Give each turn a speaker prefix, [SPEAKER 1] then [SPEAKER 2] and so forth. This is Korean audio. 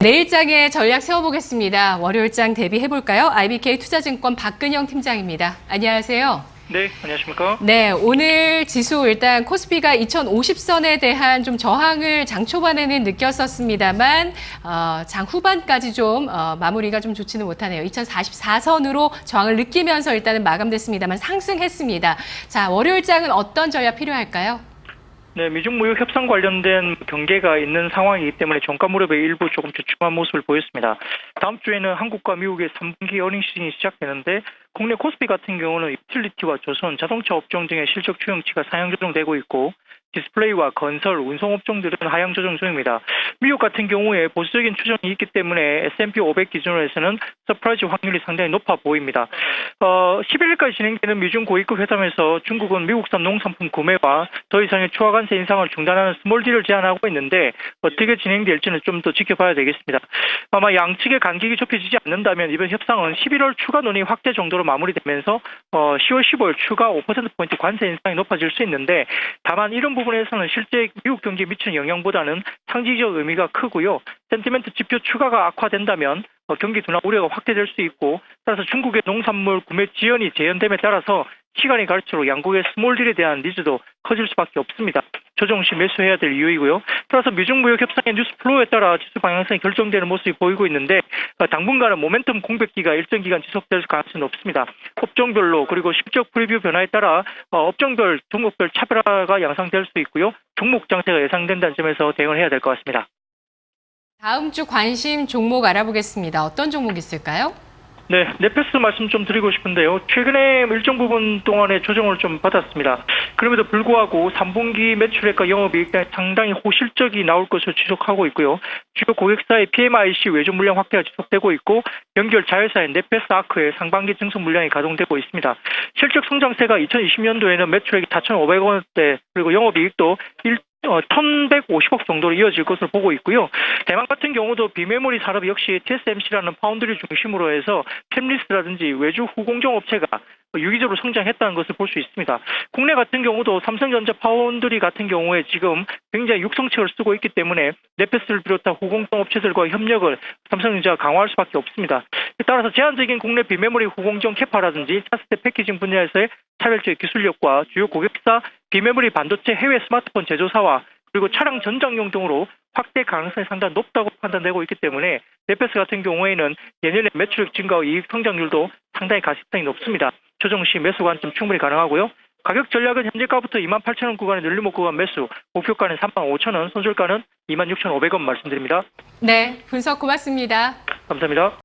[SPEAKER 1] 내일장에 전략 세워보겠습니다. 월요일장 대비해볼까요? IBK 투자증권 박근영 팀장입니다. 안녕하세요.
[SPEAKER 2] 네, 안녕하십니까?
[SPEAKER 1] 네, 오늘 지수 일단 코스피가 2050선에 대한 좀 저항을 장 초반에는 느꼈었습니다만 장 후반까지 좀 마무리가 좀 좋지는 못하네요. 2044선으로 저항을 느끼면서 일단은 마감됐습니다만 상승했습니다. 자, 월요일장은 어떤 전략 필요할까요?
[SPEAKER 2] 네, 미중 무역 협상 관련된 경계가 있는 상황이기 때문에 종가 무렵에 일부 조금 주춤한 모습을 보였습니다. 다음 주에는 한국과 미국의 3분기 어닝 시즌이 시작되는데 국내 코스피 같은 경우는 유틸리티와 조선, 자동차 업종 등의 실적 추정치가 상향 조정되고 있고 디스플레이와 건설, 운송 업종들은 하향 조정 중입니다. 미국 같은 경우에 보수적인 추정이 있기 때문에 S&P 500 기준으로 해서는 서프라이즈 확률이 상당히 높아 보입니다. 11일까지 진행되는 미중 고위급 회담에서 중국은 미국산 농산품 구매와 더 이상의 추가 관세 인상을 중단하는 스몰 딜을 제안하고 있는데 어떻게 진행될지는 좀 더 지켜봐야 되겠습니다. 아마 양측의 간격이 좁혀지지 않는다면 이번 협상은 11월 추가 논의 확대 정도로 마무리되면서 10월, 15일 추가 5%포인트 관세 인상이 높아질 수 있는데 다만 이런 부분에서는 실제 미국 경기에 미치는 영향보다는 상징적 의미가 크고요. 센티멘트 지표 추가가 악화된다면 경기 둔화 우려가 확대될 수 있고 따라서 중국의 농산물 구매 지연이 재현됨에 따라서 시간이 갈수록 양국의 스몰딜에 대한 니즈도 커질 수밖에 없습니다. 조정 시 매수해야 될 이유이고요. 따라서 미중 무역 협상의 뉴스 플로우에 따라 지수 방향성이 결정되는 모습이 보이고 있는데 당분간은 모멘텀 공백기가 일정 기간 지속될 가능성이 높습니다. 업종별로 그리고 실적 프리뷰 변화에 따라 업종별, 종목별 차별화가 양상될 수 있고요. 종목 장세가 예상된다는 점에서 대응을 해야 될 것 같습니다.
[SPEAKER 1] 다음 주 관심 종목 알아보겠습니다. 어떤 종목 있을까요?
[SPEAKER 2] 네, 네페스 말씀 좀 드리고 싶은데요. 최근에 일정 부분 동안에 조정을 좀 받았습니다. 그럼에도 불구하고 3분기 매출액과 영업이익 등 상당히 호실적이 나올 것으로 지속하고 있고요. 주요 고객사의 PMIC 외주 물량 확대가 지속되고 있고 연결 자회사인 네페스 아크의 상반기 증설 물량이 가동되고 있습니다. 실적 성장세가 2020년도에는 매출액이 4,500원대 그리고 영업이익도 1,150억 정도로 이어질 것으로 보고 있고요. 대만 같은 경우도 비메모리 산업 역시 TSMC라는 파운드리 중심으로 해서 템리스라든지 외주 후공정 업체가 유기적으로 성장했다는 것을 볼 수 있습니다. 국내 같은 경우도 삼성전자 파운드리 같은 경우에 지금 굉장히 육성책을 쓰고 있기 때문에 네페스를 비롯한 후공정 업체들과 협력을 삼성전자가 강화할 수밖에 없습니다. 따라서 제한적인 국내 비메모리 후공정 캐파라든지 차세대 패키징 분야에서의 차별적 기술력과 주요 고객사 비메모리 반도체 해외 스마트폰 제조사와 그리고 차량 전장용 등으로 확대 가능성이 상당히 높다고 판단되고 있기 때문에 네페스 같은 경우에는 내년에 매출액 증가와 이익 성장률도 상당히 가시성이 높습니다. 조정 시 매수 관점 충분히 가능하고요. 가격 전략은 현재가부터 28,000원 구간에 늘림목 구간 매수, 목표가는 35,000원, 손절가는 26,500원 말씀드립니다.
[SPEAKER 1] 네, 분석 고맙습니다.
[SPEAKER 2] 감사합니다.